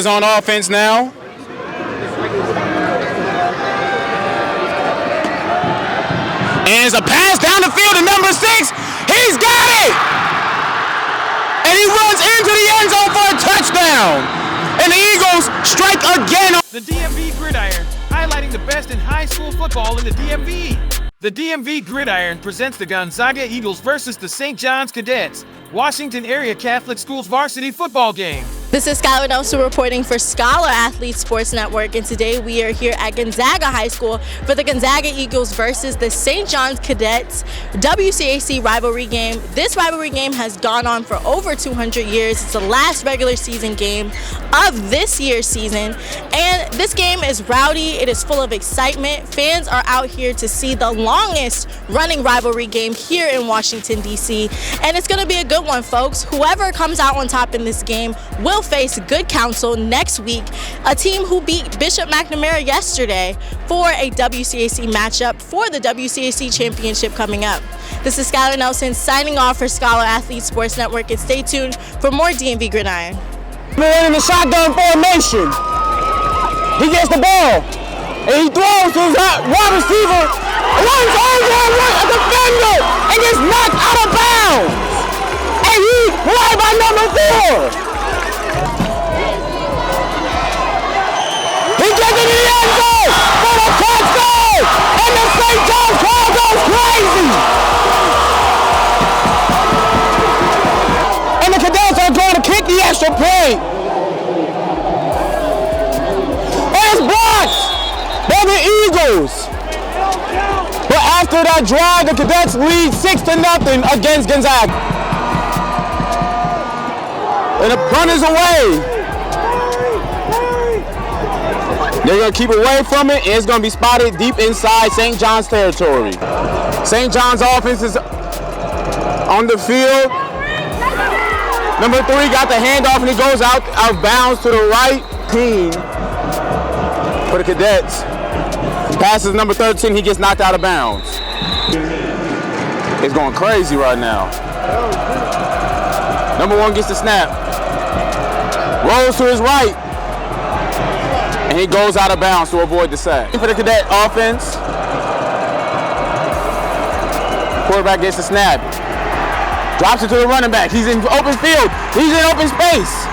is on offense now. And it's a pass down the field to number 6. He's got it! And he runs into the end zone for a touchdown. And the Eagles strike again. The DMV Gridiron, highlighting the best in high school football in the DMV. The DMV Gridiron presents the Gonzaga Eagles versus the St Johns Cadets, Washington Area Catholic Schools varsity football game. This is Skylar Nelson reporting for Scholar Athletes Sports Network, and today we are here at Gonzaga High School for the Gonzaga Eagles versus the St Johns Cadets WCAC Rivalry game. This rivalry game has gone on for over 200 years. It's the last regular season game of this year's season, and this game is rowdy. It is full of excitement. Fans are out here to see the longest running rivalry game here in Washington, D.C., and it's going to be a good one, folks. Whoever comes out on top in this game will face good Counsel next week, a team who beat Bishop McNamara yesterday for a WCAC matchup for the WCAC championship coming up. This is Skylar Nelson signing off for Scholar Athletes Sports Network, and stay tuned for more DMV Gridiron. In the shotgun formation, he gets the ball and he throws to his wide receiver, runs over a defender and gets knocked out of bounds. And he's right by number 4. He gets in the end zone for the touchdown, and the St. Johns crowd goes crazy. And the Cadets are going to kick the extra point. And it's blocked by the Eagles. But after that drive, the Cadets lead 6-0 against Gonzaga. And the punt is away. They're going to keep away from it, and it's going to be spotted deep inside St. John's territory. St. John's offense is on the field. Number 3 got the handoff, and he goes out of bounds to the right team for the Cadets. Passes number 13, he gets knocked out of bounds. It's going crazy right now. Number 1 gets the snap. Rolls to his right. And he goes out of bounds to avoid the sack. For the Cadet offense, quarterback gets the snap. Drops it to the running back. He's in open field. He's in open space.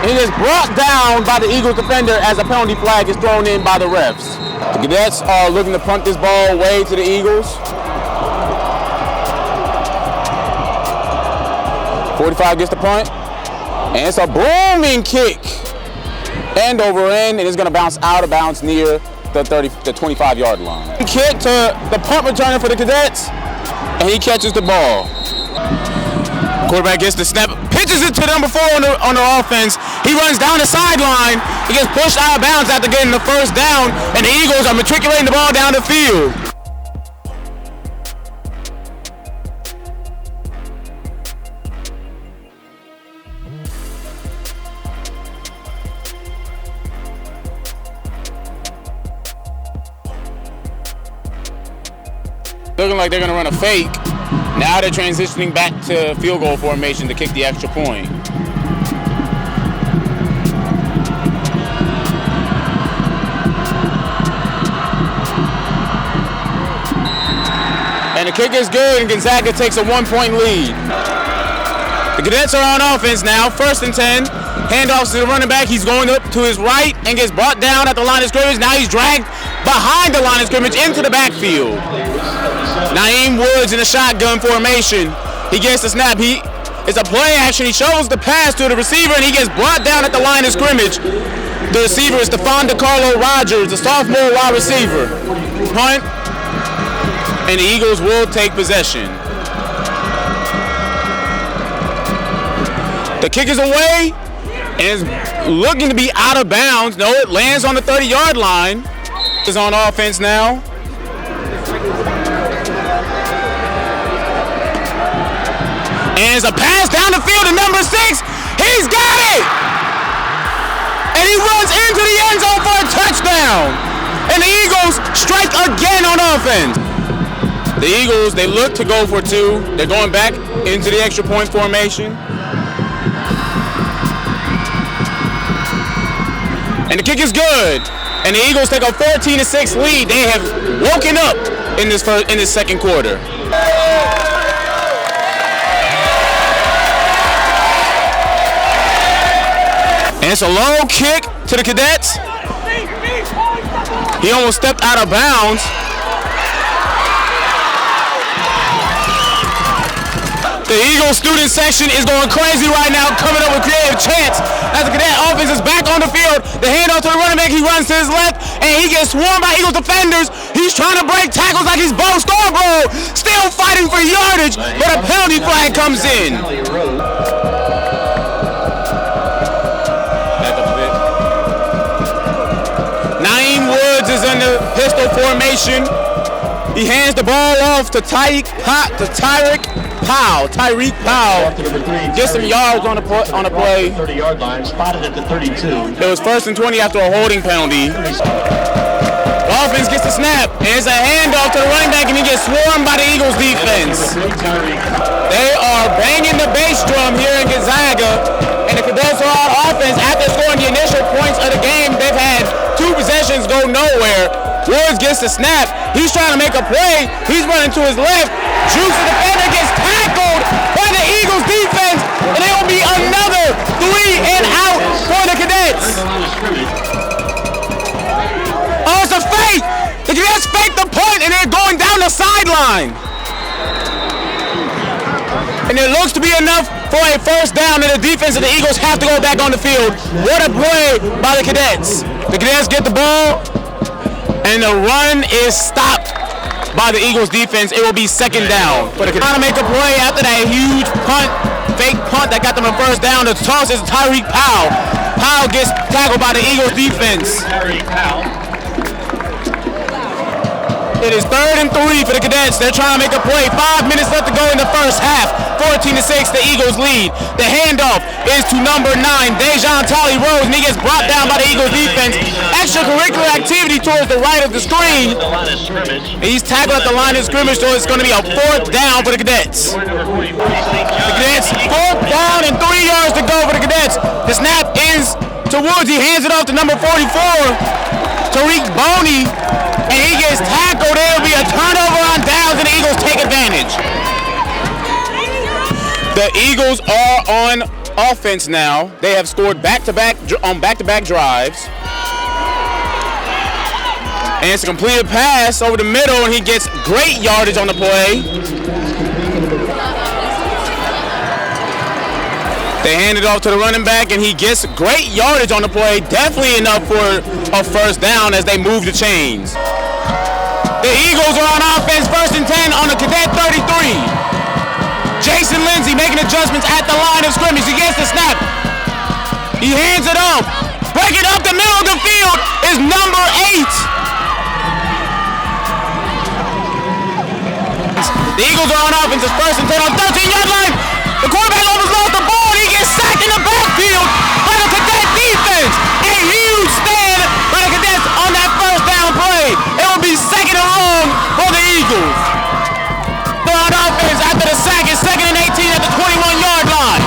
And he is brought down by the Eagles defender as a penalty flag is thrown in by the refs. The Cadets are looking to punt this ball away to the Eagles. 45 gets the punt. And it's a booming kick. End over end, and it's going to bounce out of bounds near the 25-yard line. Kick to the punt returner for the Cadets, and he catches the ball. Quarterback gets the snap, pitches it to number 4 on the offense. He runs down the sideline. He gets pushed out of bounds after getting the first down, and the Eagles are matriculating the ball down the field. Looking like they're going to run a fake. Now they're transitioning back to field goal formation to kick the extra point. And the kick is good, and Gonzaga takes a 1-point lead. The Cadets are on offense now, 1st and 10. Handoffs to the running back. He's going up to his right and gets brought down at the line of scrimmage. Now he's dragged behind the line of scrimmage into the backfield. Naeem Woods in a shotgun formation. He gets the snap. It's a play action. He shows the pass to the receiver, and he gets brought down at the line of scrimmage. The receiver is Stephon DeCarlo Rogers, the sophomore wide receiver. Punt, and the Eagles will take possession. The kick is away, and it's looking to be out of bounds. No, it lands on the 30-yard line. Is on offense now. And it's a pass down the field to number 6. He's got it! And he runs into the end zone for a touchdown. And the Eagles strike again on offense. The Eagles, they look to go for 2. They're going back into the extra point formation. And the kick is good. And the Eagles take a 14-6 lead. They have woken up in this second quarter. And it's a low kick to the Cadets. He almost stepped out of bounds. The Eagles student section is going crazy right now, coming up with creative chants as the Cadet offense is back on the field. The handoff to the running back, he runs to his left, and he gets swarmed by Eagles defenders. He's trying to break tackles like he's Bo Scarborough, still fighting for yardage, but a penalty flag comes in. Back up a bit. Naeem Woods is in the pistol formation. He hands the ball off to Tyreek Powell. Gets some yards on the play. 30-yard line, spotted at the 32. It was 1st and 20 after a holding penalty. The offense gets the snap, and it's a handoff to the running back, and he gets swarmed by the Eagles defense. They are banging the bass drum here in Gonzaga, and the Cadets are on offense. After scoring the initial points of the game, they've had 2 possessions go nowhere. Woods gets the snap. He's trying to make a play. He's running to his left. Juice, the defender, gets tackled by the Eagles defense, and it will be another 3 and out for the Cadets. Oh, it's a fake. The Cadets fake the punt, and they're going down the sideline. And it looks to be enough for a first down, and the defense of the Eagles have to go back on the field. What a play by the Cadets. The Cadets get the ball, and the run is stopped by the Eagles defense. It will be 2nd down. But they're trying to make a play after that huge punt, fake punt that got them a first down. The toss is Tyreek Powell. Powell gets tackled by the Eagles defense. It is 3rd and 3 for the Cadets. They're trying to make a play. 5 minutes left to go in the first half. 14-6, the Eagles lead. The handoff is to number 9, Dejan Tolly Rose, and he gets brought down by the Eagles defense. Extracurricular activity towards the right of the screen. He's tackled at the line of scrimmage, so it's going to be a 4th down for the Cadets. The Cadets, 4th down and 3 yards to go for the Cadets. The snap is to Woods. He hands it off to number 44, Tariq Boney, and he gets tackled. There will be a turnover on downs, and the Eagles take advantage. The Eagles are on offense now. They have scored back-to-back drives. And it's a completed pass over the middle, and he gets great yardage on the play. They hand it off to the running back, and he gets great yardage on the play. Definitely enough for a first down as they move the chains. The Eagles are on offense, 1st and 10 on the Cadet 33. Jason Lindsay making adjustments at the line of scrimmage. He gets the snap. He hands it off. Breaking up the middle of the field is number 8. The Eagles are on offense. It's 1st and 10 on 13-yard line. The quarterback almost lost the ball. He gets sacked in the backfield by the Cadet defense. A huge stand by the Cadets on that first down play. It will be 2nd and long for the Eagles. They're on offense after the sack. It's 2nd and 18 at the 21-yard line.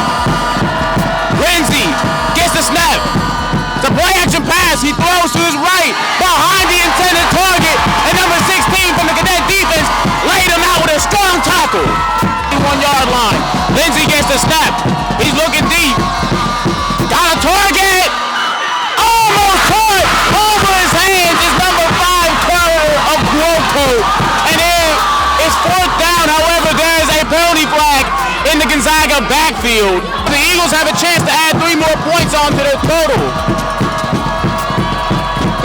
Lindsay gets the snap. It's a play action pass. He throws to his right behind the intended target. And number 16 from the Cadet defense laid him out with a strong tackle. 1-yard line. Lindsay gets the snap. He's looking deep. Got a target. Almost caught over his hands is number 5, Carter of Groko. And it's 4th down. However, there is a penalty flag in the Gonzaga backfield. The Eagles have a chance to add 3 more points onto their total.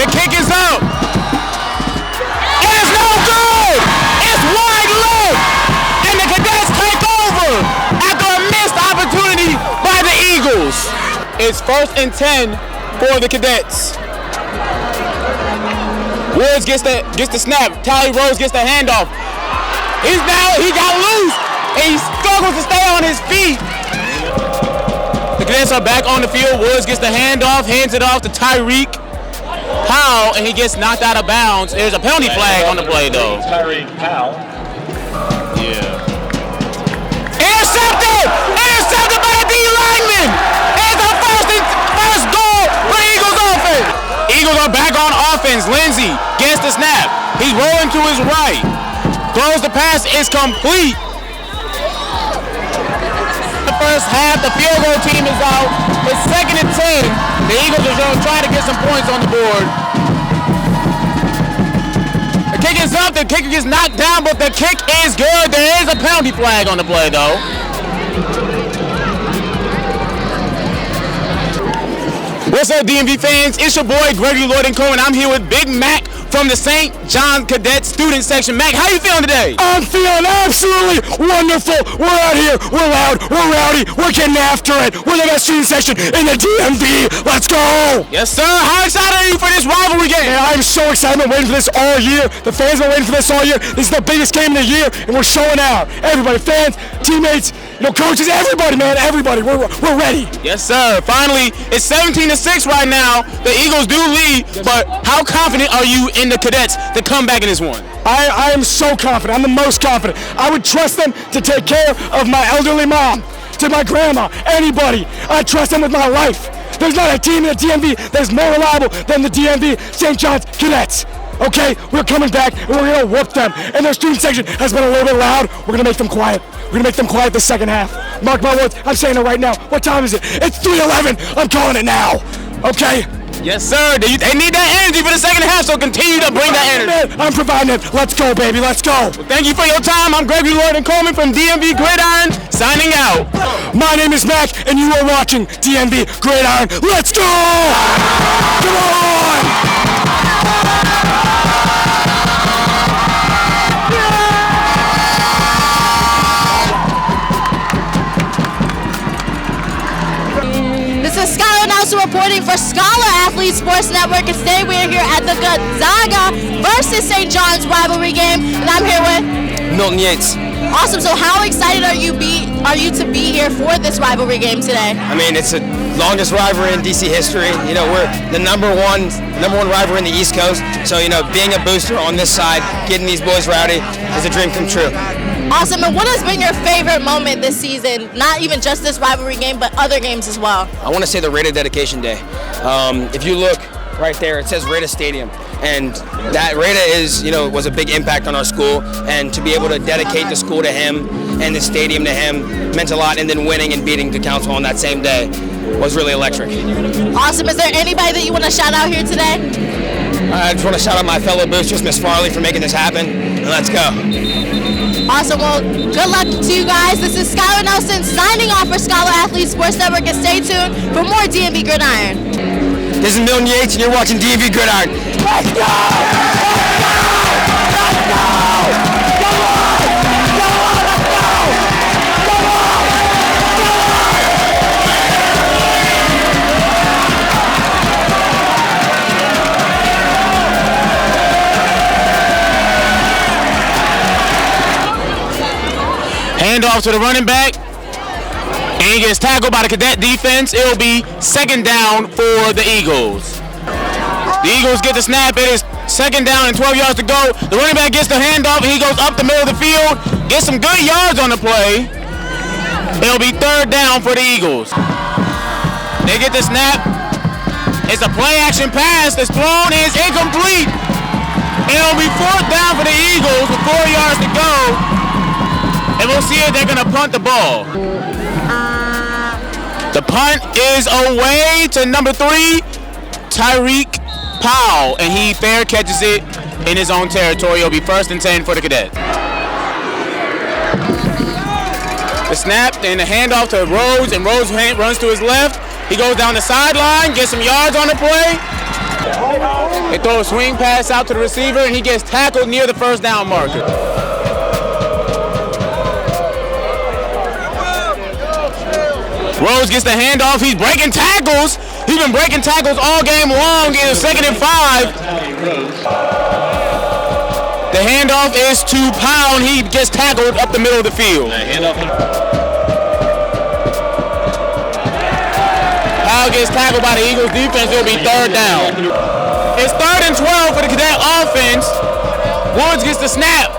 The kick is up. And it's no good. It's wide left. And the Cadets take over after a missed opportunity by the Eagles. It's 1st and 10 for the Cadets. Woods gets the snap. Tally Rose gets the handoff. He got loose, and he struggles to stay on his feet. The Cadets are back on the field. Woods gets the handoff, hands it off to Tyreek Powell, and he gets knocked out of bounds. There's a penalty flag on the play, though. Tyreek Powell. Yeah. Intercepted by the D lineman. It's the first goal for the Eagles offense. offense. Lindsay gets the snap. He's rolling to his right. Throws the pass, is complete. The first half, the field goal team is out. It's 2nd and 10. The Eagles are going to try to get some points on the board. The kick is up, the kicker gets knocked down, but the kick is good. There is a penalty flag on the play, though. What's up, DMV fans? It's your boy, Gregory Lloyd & Cohen. I'm here with Big Mac from the St Johns Cadets student section. Mac, how you feeling today? I'm feeling absolutely wonderful. We're out here, we're loud, we're rowdy, we're getting after it. We're the best student section in the DMV. Let's go! Yes, sir. How excited are you for this rivalry game? Man, I'm so excited. I've been waiting for this all year. The fans have been waiting for this all year. This is the biggest game of the year, and we're showing out. Everybody, fans, teammates, coaches, everybody, man, everybody. We're ready. Yes, sir. Finally, it's 17-6 right now. The Eagles do lead, but how confident are you in the Cadets to come back in this one? I am so confident. I'm the most confident. I would trust them to take care of my elderly mom, to my grandma, anybody. I trust them with my life. There's not a team in the DMV that is more reliable than the DMV St. Johns Cadets. Okay, we're coming back and we're gonna whoop them. And their student section has been a little bit loud. We're gonna make them quiet. We're gonna make them quiet the second half. Mark my words, I'm saying it right now. What time is it? It's 3:11. I'm calling it now. Okay? Yes, sir. They need that energy for the second half, so continue to bring that energy. I'm providing it. Let's go, baby. Let's go. Well, thank you for your time. I'm Gregory Lloyd & Coleman from DMV Gridiron, signing out. My name is Mac, and you are watching DMV Gridiron. Let's go! Come on! This is Skylar Nelson reporting for Scholar Athlete Sports Network, and today we are here at the Gonzaga versus St. Johns rivalry game, and I'm here with Milton Yates. Awesome. So how excited are you to be here for this rivalry game today? I mean, it's the longest rivalry in DC history. We're the number one rivalry in the East Coast. So, being a booster on this side, getting these boys rowdy is a dream come true. Awesome. And what has been your favorite moment this season? Not even just this rivalry game, but other games as well. I want to say the Raider Dedication Day. If you look right there, it says Raider Stadium. And that Raider was a big impact on our school. And to be able to dedicate the school to him and the stadium to him meant a lot. And then winning and beating the Counsel on that same day was really electric. Awesome. Is there anybody that you want to shout out here today? I just want to shout out my fellow boosters, Miss Farley, for making this happen. And let's go. Awesome. Well, good luck to you guys. This is Skylar Nelson signing off for Scholar Athlete Sports Network, and stay tuned for more DMV Gridiron. This is Milton Yates, and you're watching DMV Gridiron. Let's go! Let's go! Come on! Come on! Let's go! Come on! Handoff to the running back, and he gets tackled by the Cadet defense. It'll be 2nd down for the Eagles. The Eagles get the snap. It is 2nd down and 12 yards to go. The running back gets the handoff, and he goes up the middle of the field, gets some good yards on the play. It'll be 3rd down for the Eagles. They get the snap. It's a play-action pass that's thrown, and it's incomplete. It'll be 4th down for the Eagles with 4 yards to go. And we'll see if they're going to punt the ball. The punt is away to number 3, Tyreek Powell, and he fair catches it in his own territory. It'll be 1st and 10 for the Cadets. The snap and the handoff to Rhodes, and Rhodes runs to his left. He goes down the sideline, gets some yards on the play. They throw a swing pass out to the receiver, and he gets tackled near the 1st down marker. Rhodes gets the handoff. He's breaking tackles. He's been breaking tackles all game long. It is 2nd and 5. The handoff is to Powell, and he gets tackled up the middle of the field. Powell gets tackled by the Eagles defense. It'll be 3rd down. It's 3rd and 12 for the Cadet offense. Woods gets the snap.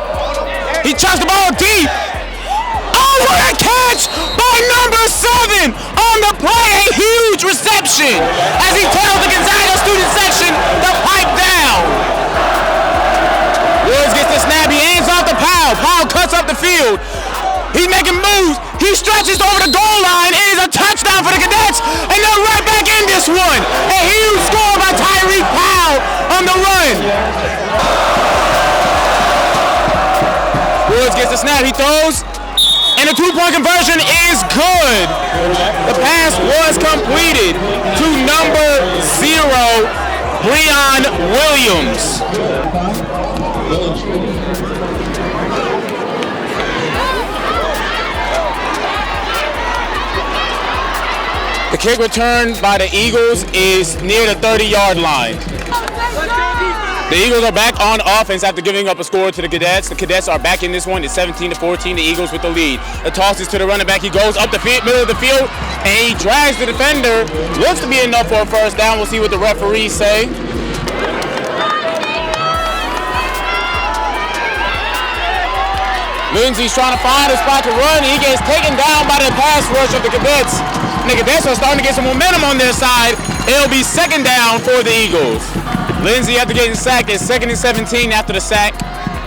He chucks the ball deep. Oh, what a catch by number 7 on the play. A huge reception as he tells the Gonzaga student section to pipe down. field. He's making moves. He stretches over the goal line. It is a touchdown for the Cadets, and they're right back in this one. A huge score by Tyreek Powell on the run. Woods gets the snap. He throws, and the two-point conversion is good. The pass was completed to number 0, Breon Williams. The kick returned by the Eagles is near the 30-yard line. The Eagles are back on offense after giving up a score to the Cadets. The Cadets are back in this one. It's 17-14. The Eagles with the lead. The toss is to the running back. He goes up the middle of the field, and he drags the defender. Looks to be enough for a first down. We'll see what the referees say. Lindsay's trying to find a spot to run. He gets taken down by the pass rush of the Cadets. And the Cadets are starting to get some momentum on their side. It'll be second down for the Eagles. Lindsay, after getting sacked, is 2nd and 17 after the sack.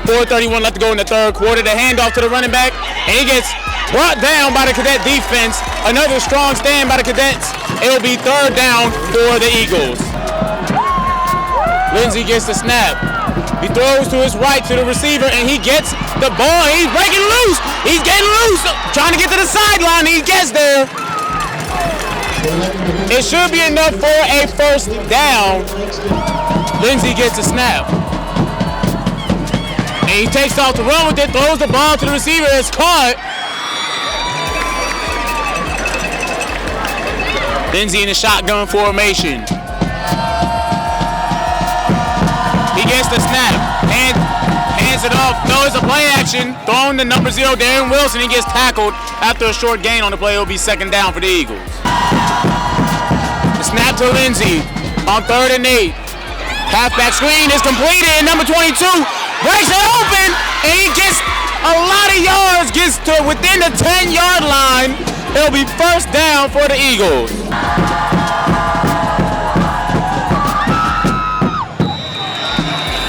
4:31 left to go in the third quarter. The handoff to the running back, and he gets brought down by the Cadet defense. Another strong stand by the Cadets. It'll be third down for the Eagles. Lindsay gets the snap. He throws to his right to the receiver, and he gets the ball. He's breaking loose. He's getting loose, trying to get to the sideline. He gets there. It should be enough for a first down. Lindsay gets a snap. And he takes off to run with it, throws the ball to the receiver. It's caught. Lindsay in the shotgun formation. He gets the snap. Hands it off. Throws a play action. Throwing the number 0, Darren Wilson. He gets tackled after a short gain on the play. It'll be second down for the Eagles. The snap to Lindsay on 3rd and 8. Halfback screen is completed, and number 22 breaks it open, and he gets a lot of yards, gets to within the 10-yard line. It'll be first down for the Eagles.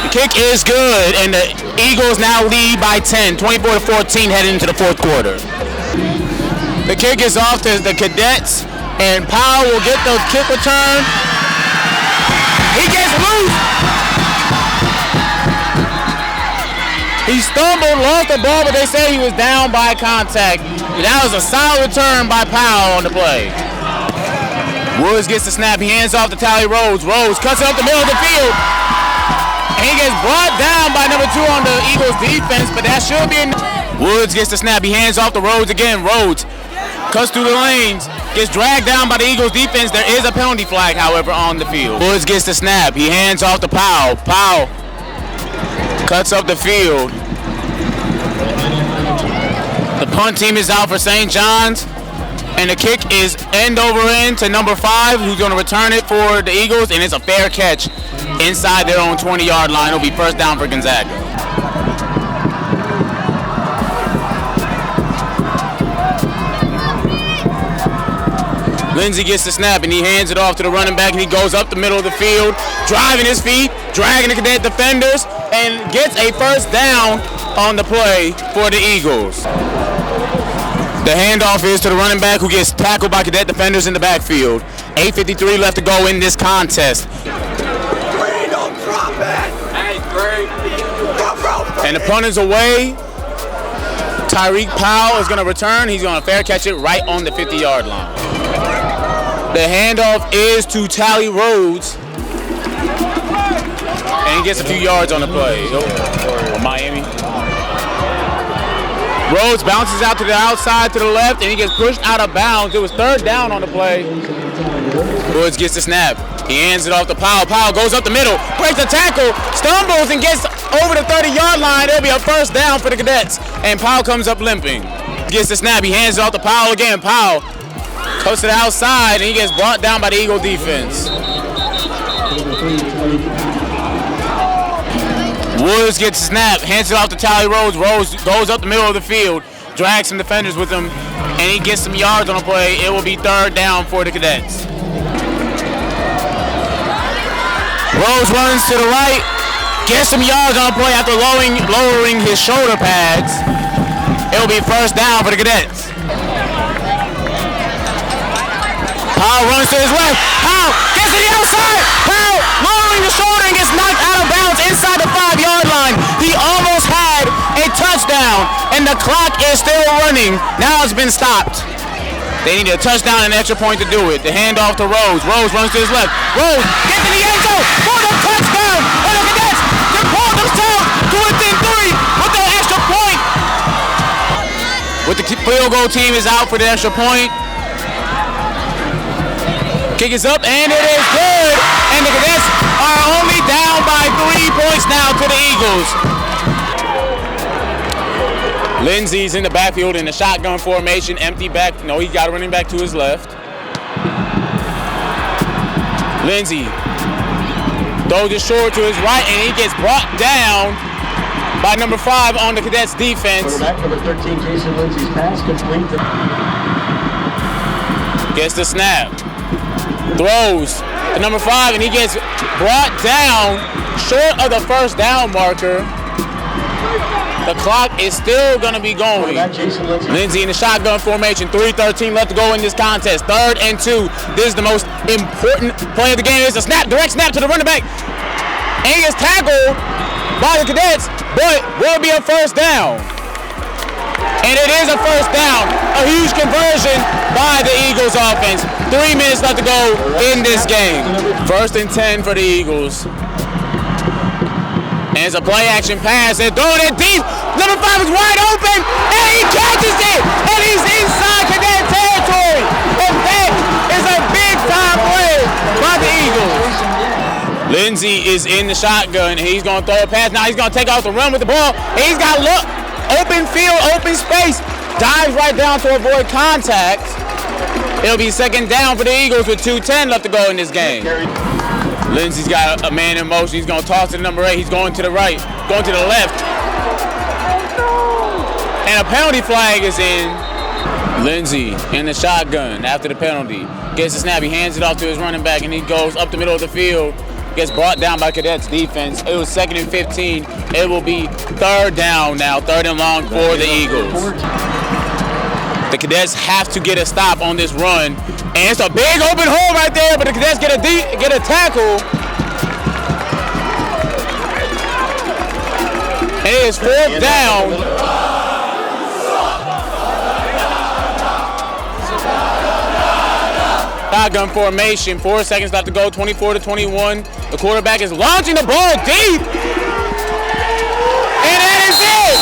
The kick is good, and the Eagles now lead by 10, 24-14 heading into the fourth quarter. The kick is off to the Cadets, and Powell will get the kick return. He gets loose. He stumbled, lost the ball, but they say he was down by contact. That was a solid return by Powell on the play. Woods gets the snap. He hands off to Tally Rhodes. Rhodes cuts it up the middle of the field. And he gets brought down by number 2 on the Eagles defense, but that should be enough. Woods gets the snap. He hands off to Rhodes again. Rhodes cuts through the lanes. Gets dragged down by the Eagles defense. There is a penalty flag, however, on the field. Woods gets the snap. He hands off to Powell. Powell cuts up the field. The punt team is out for St. John's. And the kick is end over end to number 5, who's going to return it for the Eagles. And it's a fair catch inside their own 20-yard line. It'll be first down for Gonzaga. Lindsay gets the snap, and he hands it off to the running back, and he goes up the middle of the field, driving his feet, dragging the Cadet defenders, and gets a first down on the play for the Eagles. The handoff is to the running back, who gets tackled by Cadet defenders in the backfield. 8:53 left to go in this contest. And the punt is away. Tyreek Powell is going to return. He's going to fair catch it right on the 50-yard line. The handoff is to Tally Rhodes. And he gets a few yards on the play. For Miami. Rhodes bounces out to the outside to the left, and he gets pushed out of bounds. It was third down on the play. Woods gets the snap. He hands it off to Powell. Powell goes up the middle, breaks the tackle, stumbles, and gets over the 30-yard line. It'll be a first down for the Cadets. And Powell comes up limping. Gets the snap. He hands it off to Powell again. Powell goes to the outside, and he gets brought down by the Eagle defense. Woods gets the snap, hands it off to Tally Rhodes. Rhodes goes up the middle of the field, drags some defenders with him, and he gets some yards on the play. It will be third down for the Cadets. Rhodes runs to the right, gets some yards on the play after lowering his shoulder pads. It'll be first down for the Cadets. Powell runs to his left. Powell gets to the outside. Powell lowering the shoulder and gets knocked out of bounds inside the 5-yard line. He almost had a touchdown, and the clock is still running. Now it's been stopped. They need a touchdown and an extra point to do it. The handoff to Rose. Rose runs to his left. Rose gets in the end zone for the touchdown. And the Cadets can pull themselves to within 3 with the extra point. With the field goal team is out for the extra point. Kick is up and it is good. And the Cadets are only down by 3 points now to the Eagles. Lindsay's in the backfield in the shotgun formation, empty back. No, he got a running back to his left. Lindsay throws it short to his right, and he gets brought down by number 5 on the Cadets defense. Quarterback number 13, Jason Lindsay's pass complete. Gets the snap. Throws to number 5, and he gets brought down short of the first down marker. The clock is still going to be going. Lindsay in the shotgun formation, 3:13 left to go in this contest. 3rd and 2. This is the most important play of the game. It's a snap, direct snap to the running back. And he is tackled by the Cadets, but will be a first down. And it is a first down. A huge conversion by the Eagles offense. 3 minutes left to go in this game. 1st and 10 for the Eagles. And it's a play-action pass. They're throwing it deep. Number 5 is wide open, and he catches it, and he's inside Cadet territory. And that is a big-time play by the Eagles. Lindsay is in the shotgun, and he's going to throw a pass. Now he's going to take off the run with the ball. And he's got open field, open space. Dives right down to avoid contact. It'll be 2nd down for the Eagles with 2:10 left to go in this game. Lindsay's got a man in motion. He's going to toss to the number 8. He's going to the right, going to the left. And a penalty flag is in. Lindsay in the shotgun after the penalty. Gets the snap. He hands it off to his running back, and he goes up the middle of the field. Gets brought down by Cadets defense. It was 2nd and 15. It will be 3rd down now, 3rd and long for the Eagles. The Cadets have to get a stop on this run. And it's a big open hole right there, but the Cadets get a tackle. And it is 4th down. Shotgun formation, 4 seconds left to go, 24-21. The quarterback is launching the ball deep. And that is it.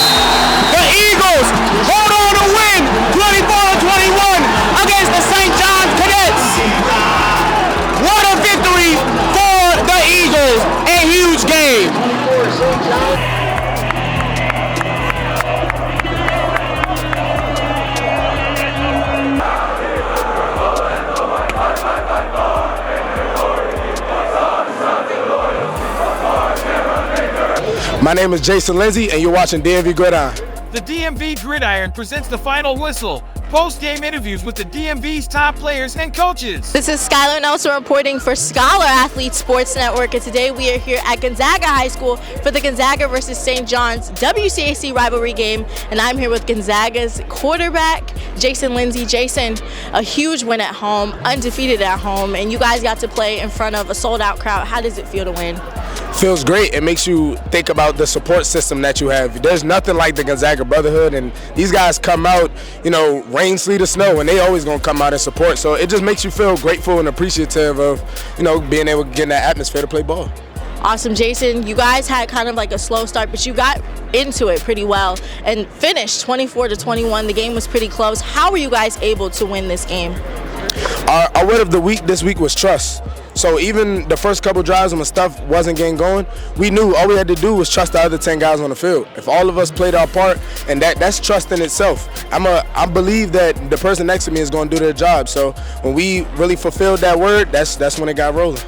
The Eagles hold on to win 24-21 against the St. Johns Cadets. What a victory for the Eagles. A huge game. My name is Jason Lindsay, and you're watching DMV Gridiron. The DMV Gridiron presents the final whistle. Post-game interviews with the DMV's top players and coaches. This is Skylar Nelson reporting for Scholar Athlete Sports Network, and today we are here at Gonzaga High School for the Gonzaga versus St. Johns WCAC Rivalry game, and I'm here with Gonzaga's quarterback, Jason Lindsay. Jason, a huge win at home, undefeated at home, and you guys got to play in front of a sold-out crowd. How does it feel to win? Feels great. It makes you think about the support system that you have. There's nothing like the Gonzaga Brotherhood, and these guys come out, rain, sleet, or snow, and they always gonna come out and support. So it just makes you feel grateful and appreciative of, being able to get in that atmosphere to play ball. Awesome, Jason. You guys had kind of like a slow start, but you got into it pretty well and finished 24-21. The game was pretty close. How were you guys able to win this game? Our word of the week this week was trust. So even the first couple drives when stuff wasn't getting going, we knew all we had to do was trust the other 10 guys on the field. If all of us played our part, and that's trust in itself. I believe that the person next to me is going to do their job. So when we really fulfilled that word, that's when it got rolling.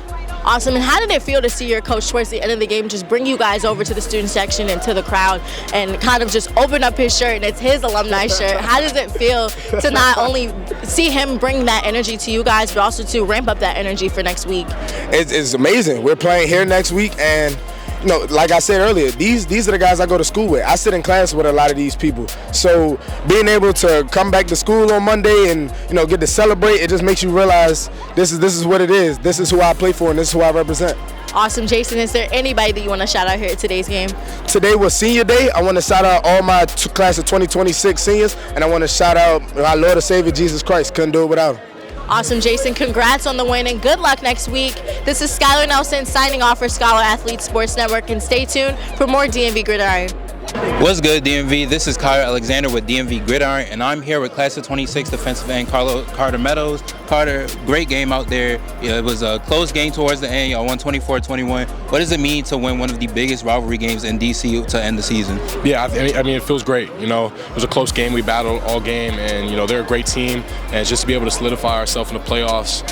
Awesome. And how did it feel to see your coach towards the end of the game just bring you guys over to the student section and to the crowd and kind of just open up his shirt, and it's his alumni shirt? How does it feel to not only see him bring that energy to you guys, but also to ramp up that energy for next week? It's amazing. We're playing here next week, and like I said earlier, these are the guys I go to school with. I sit in class with a lot of these people. So being able to come back to school on Monday and get to celebrate, it just makes you realize this is what it is. This is who I play for, and this is who I represent. Awesome, Jason. Is there anybody that you want to shout out here at today's game? Today was senior day. I want to shout out all my class of 2026 seniors, and I want to shout out our Lord and Savior Jesus Christ. Couldn't do it without him. Awesome, Jason. Congrats on the win and good luck next week. This is Skylar Nelson signing off for Scholar Athlete Sports Network, and stay tuned for more DMV Gridiron. What's good, DMV? This is Kyle Alexander with DMV Gridiron, and I'm here with Class of 26 defensive end Carter Meadows. Carter, great game out there. Yeah, it was a close game towards the end. Y'all won 24-21. What does it mean to win one of the biggest rivalry games in DC to end the season? Yeah, I mean, it feels great. It was a close game. We battled all game, and they're a great team. And just to be able to solidify ourselves in the playoffs,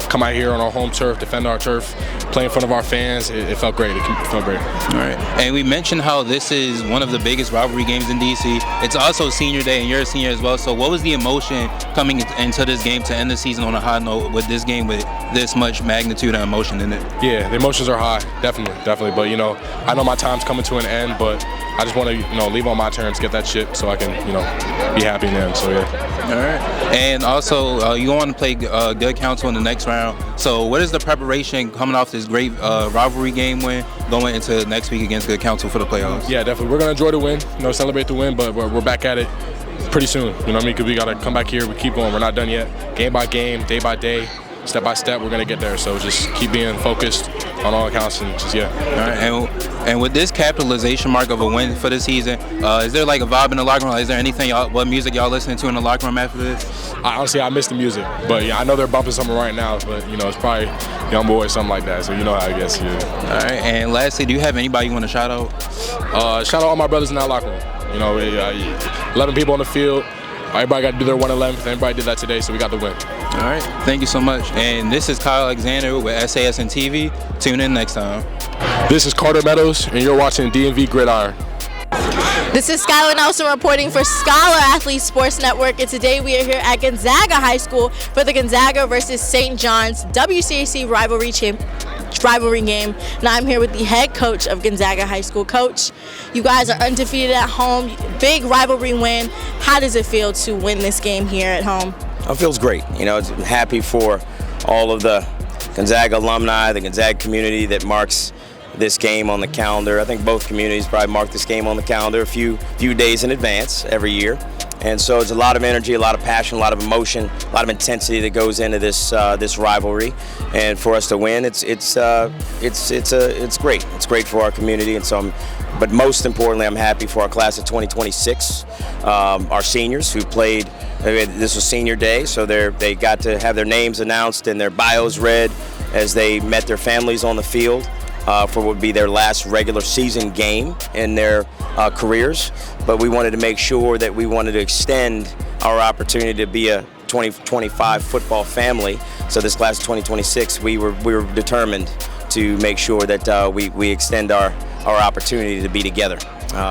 come out here on our home turf, defend our turf, play in front of our fans, it felt great. It felt great. All right. And we mentioned how this is one of the biggest rivalry games in DC. It's also senior day, and you're a senior as well. So what was the emotion coming into this game to end the season on a high note with this game with this much magnitude and emotion in it? Yeah, the emotions are high, definitely. But I know my time's coming to an end, but I just want to leave on my terms, get that chip, so I can be happy in the end. So yeah. All right. And also, you go on to play good Counsel in the next round. So what is the preparation coming off this great rivalry game win going into next week against good Counsel for the playoffs? Yeah, definitely. We're gonna enjoy the win, celebrate the win, but we're back at it pretty soon. Because we gotta come back here. We keep going. We're not done yet. Game by game, day by day, step by step, we're gonna get there. So just keep being focused on all accounts and just All right. And with this capitalization mark of a win for the season, is there like a vibe in the locker room? Is there anything what music y'all listening to in the locker room after this? Honestly, I miss the music, but I know they're bumping something right now. But it's probably Young Boy or something like that. So how I guess. Yeah. All right. And lastly, do you have anybody you want to shout out? Shout out all my brothers in that locker room. 11 people on the field. Everybody got to do their 111th. Everybody did that today, so we got the win. All right. Thank you so much. And this is Kyle Alexander with SASN TV. Tune in next time. This is Carter Meadows, and you're watching DMV Gridiron. This is Skylar Nelson reporting for Scholar Athlete Sports Network, and today we are here at Gonzaga High School for the Gonzaga versus St. Johns WCAC rivalry game. Now I'm here with the head coach of Gonzaga High School. Coach, you guys are undefeated at home, big rivalry win. How does it feel to win this game here at home? It feels great. I'm happy for all of the Gonzaga alumni, the Gonzaga community that marks this game on the calendar. I think both communities probably mark this game on the calendar a few days in advance every year. And so it's a lot of energy, a lot of passion, a lot of emotion, a lot of intensity that goes into this rivalry. And for us to win, it's great. It's great for our community. And so but most importantly, I'm happy for our class of 2026, our seniors who played. This was senior day, so they got to have their names announced and their bios read as they met their families on the field for what would be their last regular season game in their careers. But we wanted to make sure that we wanted to extend our opportunity to be a 2025 football family. So this class of 2026, we were determined to make sure that we extend our opportunity to be together.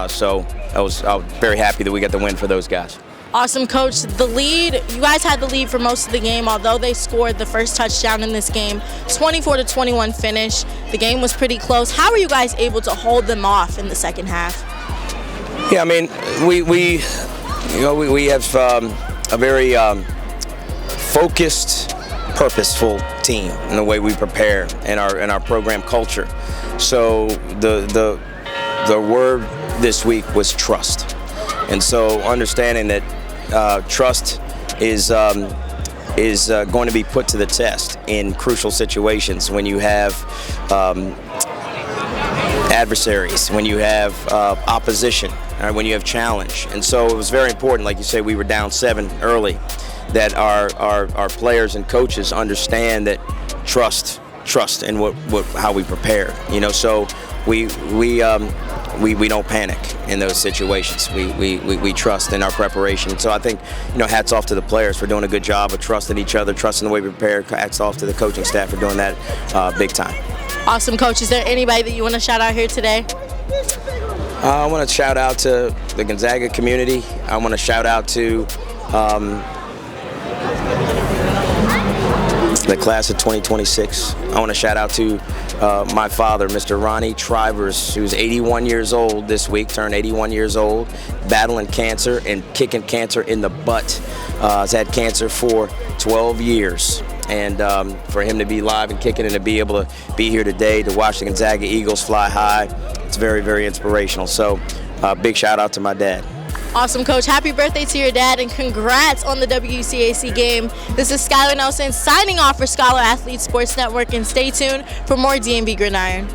So I was very happy that we got the win for those guys. Awesome, Coach. The lead, you guys had the lead for most of the game, although they scored the first touchdown in this game, 24-21 finish. The game was pretty close. How were you guys able to hold them off in the second half? Yeah, I mean, we have a very focused, purposeful team in the way we prepare in our program culture. So the word this week was trust, and so understanding that trust is going to be put to the test in crucial situations when you have adversaries, when you have opposition, when you have challenge. And so it was very important, like you say, we were down 7 early, that our players and coaches understand that trust in how we prepare. So we don't panic in those situations. We trust in our preparation. So I think, hats off to the players for doing a good job of trusting each other, trusting the way we prepare. Hats off to the coaching staff for doing that big time. Awesome, Coach. Is there anybody that you want to shout out here today? I want to shout out to the Gonzaga community. I want to shout out to the class of 2026. I want to shout out to my father, Mr. Ronnie Trivers, who's 81 years old this week, turned 81 years old, battling cancer and kicking cancer in the butt. Has had cancer for 12 years. And for him to be live and kicking and to be able to be here today to watch the Gonzaga Eagles fly high, it's very, very inspirational. So big shout out to my dad. Awesome, Coach. Happy birthday to your dad, and congrats on the WCAC game. This is Skylar Nelson signing off for Scholar Athlete Sports Network, and stay tuned for more DMV Gridiron.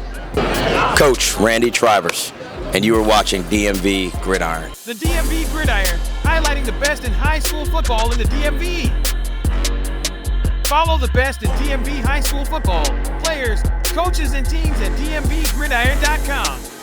Coach Randy Trivers, and you are watching DMV Gridiron. The DMV Gridiron, highlighting the best in high school football in the DMV. Follow the best in DMV High School Football, players, coaches, and teams at DMVGridiron.com.